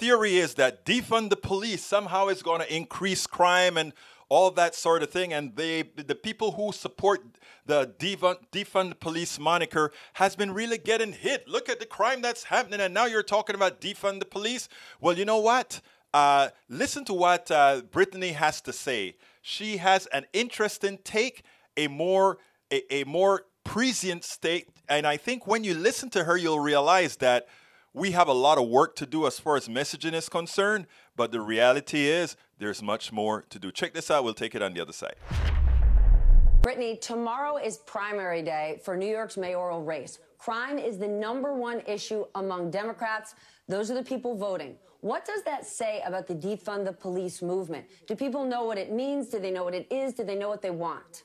theory is that defund the police somehow is going to increase crime and all that sort of thing. And the people who support the defund the police moniker has been really getting hit. Look at the crime that's happening, and now you're talking about defund the police. Well, you know what? Listen to what Brittany has to say. She has an interesting take, a more prescient state, and I think when you listen to her, you'll realize that we have a lot of work to do as far as messaging is concerned, but the reality is there's much more to do. Check this out. We'll take it on the other side. Brittany, tomorrow is primary day for New York's mayoral race. Crime is the #1 issue among Democrats. Those are the people voting. What does that say about the defund the police movement? Do people know what it means? Do they know what it is? Do they know what they want?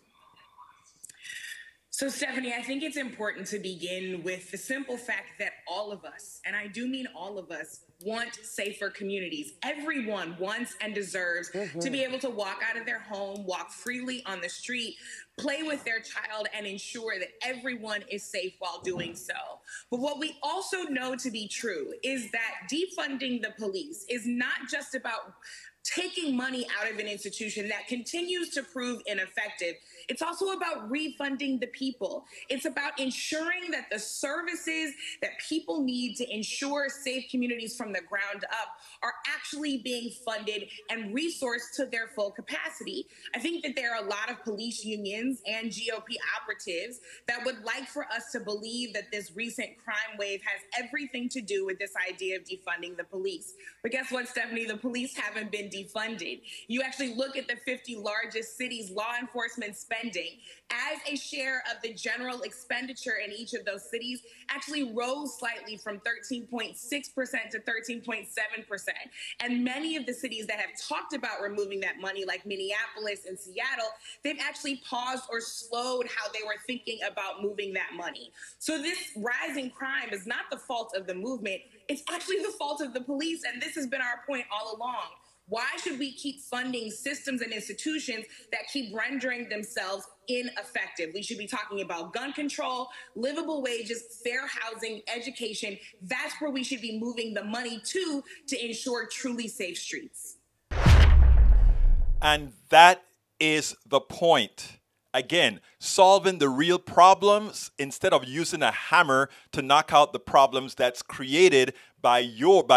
So, Stephanie, I think it's important to begin with the simple fact that all of us, and I do mean all of us, want safer communities. Everyone wants and deserves to be able to walk out of their home, walk freely on the street, play with their child, and ensure that everyone is safe while doing so. But what we also know to be true is that defunding the police is not just about taking money out of an institution that continues to prove ineffective. It's also about refunding the people. It's about ensuring that the services that people need to ensure safe communities from the ground up are actually being funded and resourced to their full capacity. I think that there are a lot of police unions and GOP operatives that would like for us to believe that this recent crime wave has everything to do with this idea of defunding the police. But guess what, Stephanie? The police haven't been defunded. You actually look at the 50 largest cities' law enforcement spending as a share of the general expenditure in each of those cities actually rose slightly from 13.6% to 13.7%. And many of the cities that have talked about removing that money, like Minneapolis and Seattle, they've actually paused or slowed how they were thinking about moving that money. So this rising crime is not the fault of the movement. It's actually the fault of the police. And this has been our point all along. Why should we keep funding systems and institutions that keep rendering themselves ineffective? We should be talking about gun control, livable wages, fair housing, education. That's where we should be moving the money to ensure truly safe streets. And that is the point. Again, solving the real problems instead of using a hammer to knock out the problems that's created by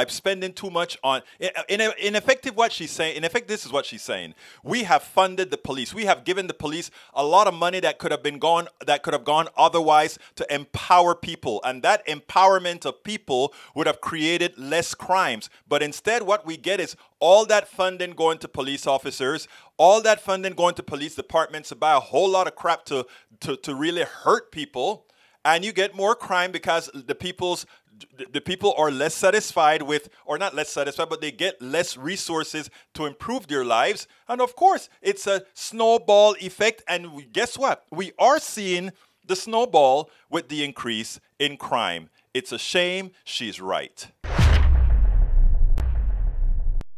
spending too much on in effect what she's saying. In effect, this is what she's saying. We have funded the police. We have given the police a lot of money that could have gone otherwise to empower people, and that empowerment of people would have created less crimes. But instead, what we get is all that funding going to police officers, all that funding going to police departments to buy a whole lot of crap to really hurt people, and you get more crime because the people are less satisfied with, or not less satisfied, but they get less resources to improve their lives. And of course, it's a snowball effect. And guess what? We are seeing the snowball with the increase in crime. It's a shame. She's right.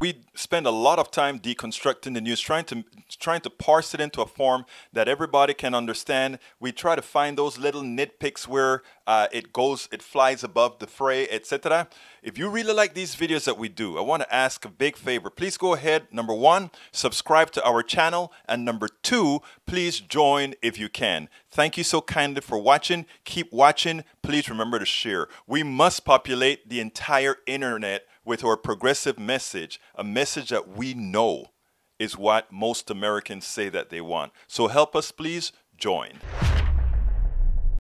We spend a lot of time deconstructing the news, trying to parse it into a form that everybody can understand. We try to find those little nitpicks where it flies above the fray, etc. If you really like these videos that we do, I want to ask a big favor. Please go ahead, number 1, subscribe to our channel, and number 2, please join if you can. Thank you so kindly for watching. Keep watching. Please remember to share. We must populate the entire internet with our progressive message, a message that we know is what most Americans say that they want. So help us, please join.